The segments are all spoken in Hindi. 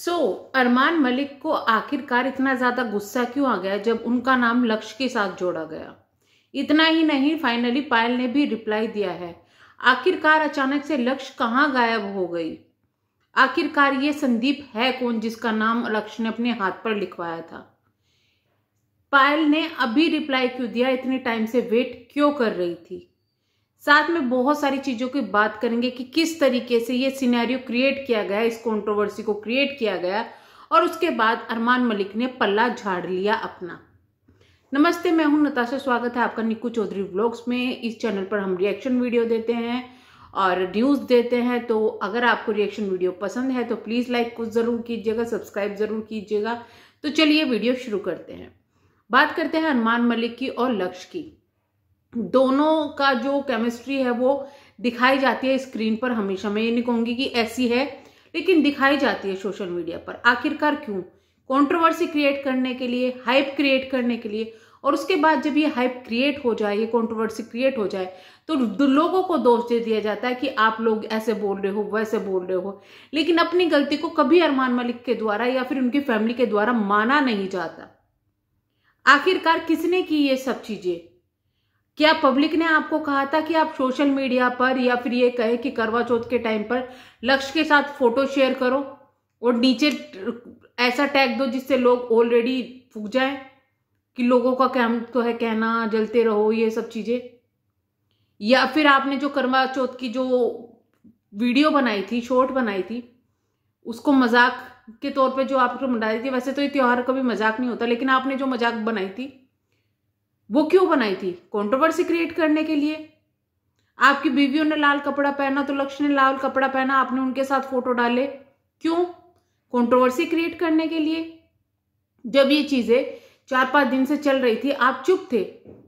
अरमान मलिक को आखिरकार इतना ज्यादा गुस्सा क्यों आ गया जब उनका नाम लक्ष्य के साथ जोड़ा गया। इतना ही नहीं, फाइनली पायल ने भी रिप्लाई दिया है। आखिरकार अचानक से लक्ष्य कहाँ गायब हो गई। आखिरकार ये संदीप है कौन जिसका नाम लक्ष्य ने अपने हाथ पर लिखवाया था। पायल ने अभी रिप्लाई क्यों दिया, इतने टाइम से वेट क्यों कर रही थी। साथ में बहुत सारी चीजों की बात करेंगे कि किस तरीके से ये सिनेरियो क्रिएट किया गया, इस कंट्रोवर्सी को क्रिएट किया गया और उसके बाद अरमान मलिक ने पल्ला झाड़ लिया अपना। नमस्ते, मैं हूं नताशा, स्वागत है आपका निक्कू चौधरी व्लॉग्स में। इस चैनल पर हम रिएक्शन वीडियो देते हैं और न्यूज देते हैं, तो अगर आपको रिएक्शन वीडियो पसंद है तो प्लीज लाइक कुछ जरूर कीजिएगा, सब्सक्राइब जरूर कीजिएगा। तो चलिए वीडियो शुरू करते हैं। बात करते हैं अरमान मलिक की और लक्ष्य की। दोनों का जो केमिस्ट्री है वो दिखाई जाती है स्क्रीन पर हमेशा। मैं ये नहीं कहूंगी कि ऐसी है, लेकिन दिखाई जाती है सोशल मीडिया पर। आखिरकार क्यों? कंट्रोवर्सी क्रिएट करने के लिए, हाइप क्रिएट करने के लिए। और उसके बाद जब ये हाइप क्रिएट हो जाए, ये कंट्रोवर्सी क्रिएट हो जाए, तो लोगों को दोष दे दिया जाता है कि आप लोग ऐसे बोल रहे हो, वैसे बोल रहे हो। लेकिन अपनी गलती को कभी अरमान मलिक के द्वारा या फिर उनकी फैमिली के द्वारा माना नहीं जाता। आखिरकार किसने की ये सब चीजें? क्या पब्लिक ने आपको कहा था कि आप सोशल मीडिया पर या फिर ये कहे कि करवा चौथ के टाइम पर लक्ष्य के साथ फोटो शेयर करो और नीचे ऐसा टैग दो जिससे लोग ऑलरेडी फूक जाए कि लोगों का क्या तो है कहना, जलते रहो, ये सब चीजें। या फिर आपने जो करवा चौथ की जो वीडियो बनाई थी, शॉर्ट बनाई थी, उसको मजाक के तौर पे जो आपको बनाई थी। वैसे तो ये त्योहार कभी मजाक नहीं होता, लेकिन आपने जो मजाक बनाई थी वो क्यों बनाई थी? कंट्रोवर्सी क्रिएट करने के लिए। आपकी बीवियों ने लाल कपड़ा पहना तो लक्ष्य ने लाल कपड़ा पहना, आपने उनके साथ फोटो डाले, क्यों? कंट्रोवर्सी क्रिएट करने के लिए। जब ये चीजें 4-5 दिन से चल रही थी आप चुप थे,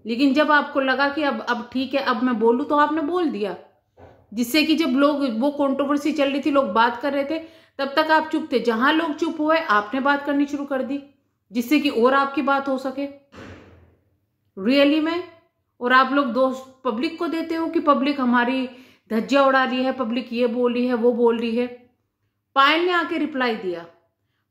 लेकिन जब आपको लगा कि अब ठीक है, अब मैं बोलूं, तो आपने बोल दिया। जिससे कि जब लोग वो कंट्रोवर्सी चल रही थी, लोग बात कर रहे थे, तब तक आप चुप थे। जहां लोग चुप हुए आपने बात करनी शुरू कर दी, जिससे कि और आपकी बात हो सके रियली में। और आप लोग दोष पब्लिक को देते हो कि पब्लिक हमारी धज्जियां उड़ा रही है, पब्लिक ये बोल रही है, वो बोल रही है। पायल ने आके रिप्लाई दिया।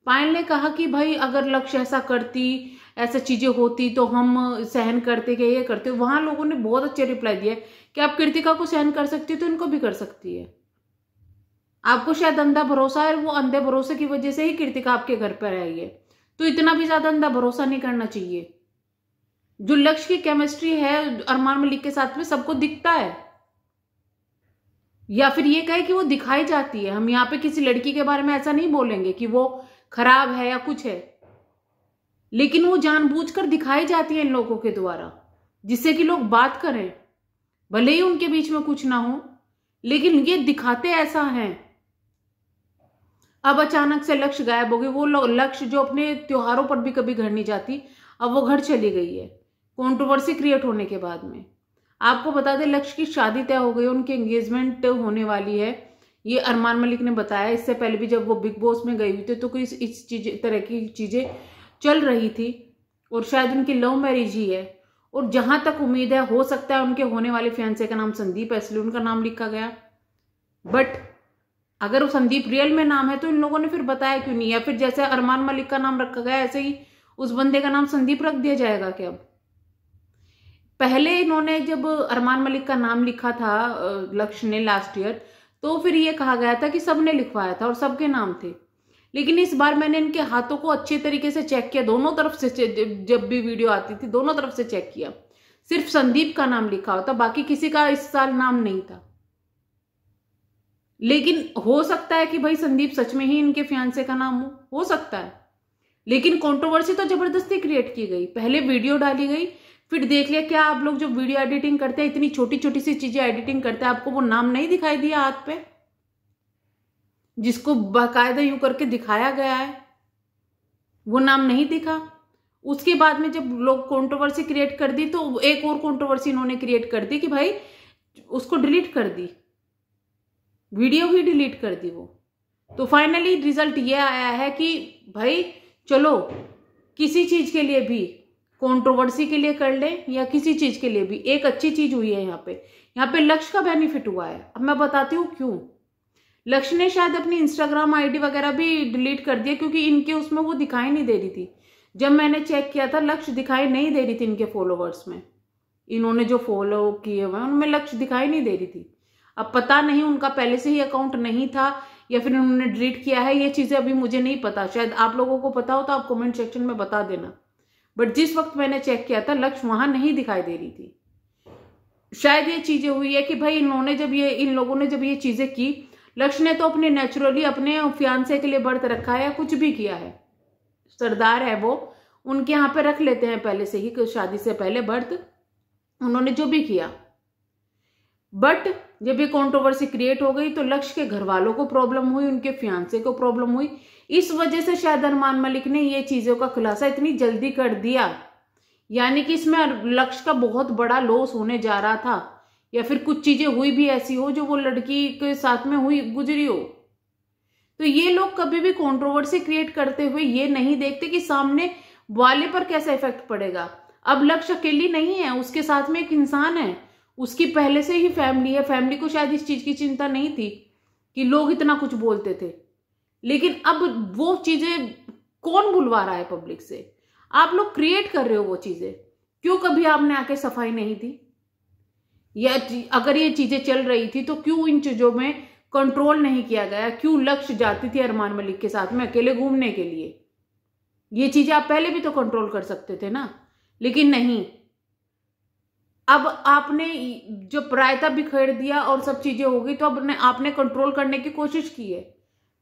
पायल ने कहा कि भाई अगर लक्ष्य ऐसा करती, ऐसा चीजें होती तो हम सहन करते कि ये करते। वहां लोगों ने बहुत अच्छे रिप्लाई दिए कि आप कृतिका को सहन कर सकती हो तो इनको भी कर सकती है। आपको शायद अंधा भरोसा है, वो अंधे भरोसे की वजह से ही कृतिका आपके घर पर आई है। तो इतना भी ज्यादा अंधा भरोसा नहीं करना चाहिए। जो लक्ष्य की केमिस्ट्री है अरमान मलिक के साथ में सबको दिखता है, या फिर ये कहे कि वो दिखाई जाती है। हम यहाँ पे किसी लड़की के बारे में ऐसा नहीं बोलेंगे कि वो खराब है या कुछ है, लेकिन वो जानबूझकर दिखाई जाती है इन लोगों के द्वारा, जिससे कि लोग बात करें। भले ही उनके बीच में कुछ ना हो, लेकिन ये दिखाते ऐसा है। अब अचानक से लक्ष्य गायब हो गई। वो लक्ष्य जो अपने त्योहारों पर भी कभी घर नहीं जाती, अब वो घर चली गई है कंट्रोवर्सी क्रिएट होने के बाद में। आपको बता दें, लक्ष्य की शादी तय हो गई, उनकी एंगेजमेंट होने वाली है। ये अरमान मलिक ने बताया। इससे पहले भी जब वो बिग बॉस में गई हुई थी तो कोई इस तरह की चीजें चल रही थी, और शायद उनकी लव मैरिज ही है। और जहां तक उम्मीद है, हो सकता है उनके होने वाले फियांसे का नाम संदीप है, इसलिए उनका नाम लिखा गया। बट अगर वो संदीप रियल में नाम है तो इन लोगों ने फिर बताया क्यों नहीं? या फिर जैसे अरमान मलिक का नाम रखा गया, ऐसे ही उस बंदे का नाम संदीप रख दिया जाएगा क्या? अब पहले इन्होंने जब अरमान मलिक का नाम लिखा था लक्ष्य ने लास्ट ईयर, तो फिर ये कहा गया था कि सबने लिखवाया था और सबके नाम थे। लेकिन इस बार मैंने इनके हाथों को अच्छे तरीके से चेक किया, दोनों तरफ से। जब भी वीडियो आती थी दोनों तरफ से चेक किया, सिर्फ संदीप का नाम लिखा होता, बाकी किसी का इस साल नाम नहीं था। लेकिन हो सकता है कि भाई संदीप सच में ही इनके फियांसे का नाम हो सकता है। लेकिन कंट्रोवर्सी तो जबरदस्ती क्रिएट की गई। पहले वीडियो डाली गई, फिर देख लिया। क्या आप लोग जो वीडियो एडिटिंग करते हैं, इतनी छोटी छोटी सी चीजें एडिटिंग करते हैं, आपको वो नाम नहीं दिखाई दिया हाथ पे, जिसको बाकायदा यूं करके दिखाया गया है, वो नाम नहीं दिखा? उसके बाद में जब लोग कंट्रोवर्सी क्रिएट कर दी, तो एक और कंट्रोवर्सी इन्होंने क्रिएट कर दी कि भाई उसको डिलीट कर दी, वीडियो ही डिलीट कर दी वो। तो फाइनली रिजल्ट ये आया है कि भाई चलो, किसी चीज के लिए भी, कंट्रोवर्सी के लिए कर ले या किसी चीज के लिए भी, एक अच्छी चीज हुई है। यहाँ पे लक्ष्य का बेनिफिट हुआ है। अब मैं बताती हूँ क्यों। लक्ष्य ने शायद अपनी इंस्टाग्राम आईडी वगैरह भी डिलीट कर दिया, क्योंकि इनके उसमें वो दिखाई नहीं दे रही थी। जब मैंने चेक किया था लक्ष्य दिखाई नहीं दे रही थी इनके फॉलोवर्स में, इन्होंने जो फॉलो किए हुए हैं उनमें लक्ष्य दिखाई नहीं दे रही थी। अब पता नहीं उनका पहले से ही अकाउंट नहीं था या फिर उन्होंने डिलीट किया है, ये चीजें अभी मुझे नहीं पता। शायद आप लोगों को पता हो तो आप कमेंट सेक्शन में बता देना। बट जिस वक्त मैंने चेक किया था लक्ष्य वहां नहीं दिखाई दे रही थी। शायद ये चीजें हुई है कि भाई इन लोगों ने जब ये चीजें की, लक्ष्य ने तो अपने नेचुरली अपने फियांसे के लिए व्रत रखा है या कुछ भी किया है, सरदार है वो, उनके यहाँ पे रख लेते हैं पहले से ही, शादी से पहले व्रत, उन्होंने जो भी किया। बट जब ये कंट्रोवर्सी क्रिएट हो गई तो लक्ष्य के घर वालों को प्रॉब्लम हुई, उनके फियांसे को प्रॉब्लम हुई। इस वजह से शायद अरमान मलिक ने ये चीजों का खुलासा इतनी जल्दी कर दिया, यानी कि इसमें लक्ष्य का बहुत बड़ा लॉस होने जा रहा था, या फिर कुछ चीजें हुई भी ऐसी हो जो वो लड़की के साथ में हुई गुजरी हो। तो ये लोग कभी भी कंट्रोवर्सी क्रिएट करते हुए ये नहीं देखते कि सामने वाले पर कैसा इफेक्ट पड़ेगा। अब लक्ष्य अकेली नहीं है, उसके साथ में एक इंसान है, उसकी पहले से ही फैमिली है। फैमिली को शायद इस चीज की चिंता नहीं थी कि लोग इतना कुछ बोलते थे, लेकिन अब वो चीजें कौन बुलवा रहा है पब्लिक से? आप लोग क्रिएट कर रहे हो वो चीजें। क्यों कभी आपने आके सफाई नहीं दी? या अगर ये चीजें चल रही थी तो क्यों इन चीजों में कंट्रोल नहीं किया गया? क्यों लक्ष्य जाती थी अरमान मलिक के साथ में अकेले घूमने के लिए? ये चीजें आप पहले भी तो कंट्रोल कर सकते थे ना, लेकिन नहीं। अब आपने जो प्रायता बिखेर दिया और सब चीजें हो गई, तो अब आपने कंट्रोल करने की कोशिश की है।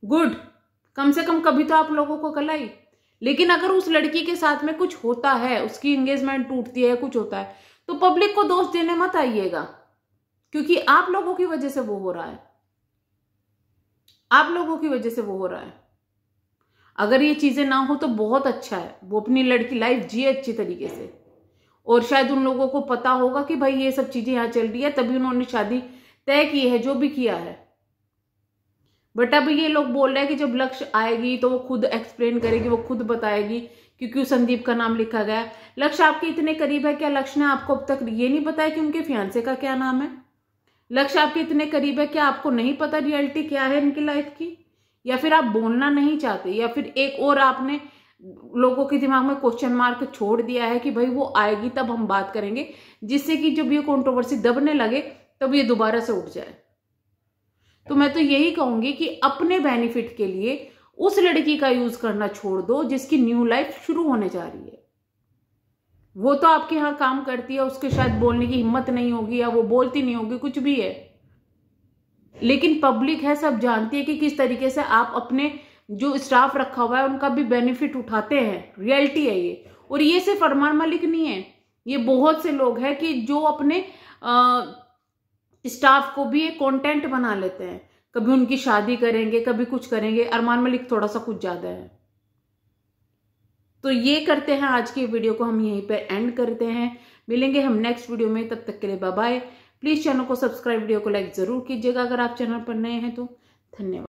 गुड, कम से कम कभी तो आप लोगों को कल आई। लेकिन अगर उस लड़की के साथ में कुछ होता है, उसकी एंगेजमेंट टूटती है, कुछ होता है, तो पब्लिक को दोष देने मत आइएगा, क्योंकि आप लोगों की वजह से वो हो रहा है। आप लोगों की वजह से वो हो रहा है। अगर ये चीजें ना हो तो बहुत अच्छा है, वो अपनी लड़की लाइफ जिए अच्छी तरीके से। और शायद उन लोगों को पता होगा कि भाई ये सब चीजें यहां चल रही है, तभी उन्होंने शादी तय की है, जो भी किया है। बट अब ये लोग बोल रहे हैं कि जब लक्ष्य आएगी तो वो खुद एक्सप्लेन करेगी, वो खुद बताएगी कि क्यों संदीप का नाम लिखा गया। लक्ष्य आपके इतने करीब है, क्या लक्ष्य ने आपको अब तक ये नहीं बताया कि उनके फियांसे का क्या नाम है? लक्ष्य आपके इतने करीब है, क्या आपको नहीं पता रियलिटी क्या है इनकी लाइफ की? या फिर आप बोलना नहीं चाहते, या फिर एक और आपने लोगों के दिमाग में क्वेश्चन मार्क छोड़ दिया है कि भाई वो आएगी तब हम बात करेंगे, जिससे कि जब ये कंट्रोवर्सी दबने लगे तब ये दोबारा से उठ जाए। तो मैं तो यही कहूंगी कि अपने बेनिफिट के लिए उस लड़की का यूज करना छोड़ दो जिसकी न्यू लाइफ शुरू होने जा रही है। वो तो आपके यहाँ काम करती है, उसके शायद बोलने की हिम्मत नहीं होगी या वो बोलती नहीं होगी, कुछ भी है, लेकिन पब्लिक है, सब जानती है कि किस तरीके से आप अपने जो स्टाफ रखा हुआ है उनका भी बेनिफिट उठाते हैं। रियलिटी है ये। और ये सिर्फ अरमान मलिक नहीं है, ये बहुत से लोग हैं कि जो अपने स्टाफ को भी एक कंटेंट बना लेते हैं। कभी उनकी शादी करेंगे, कभी कुछ करेंगे। अरमान मलिक थोड़ा सा कुछ ज्यादा है। तो ये करते हैं, आज की वीडियो को हम यहीं पे एंड करते हैं। मिलेंगे हम नेक्स्ट वीडियो में, तब तक के लिए बाय बाय। प्लीज चैनल को सब्सक्राइब, वीडियो को लाइक जरूर कीजिएगा अगर आप चैनल पर नए हैं तो। धन्यवाद।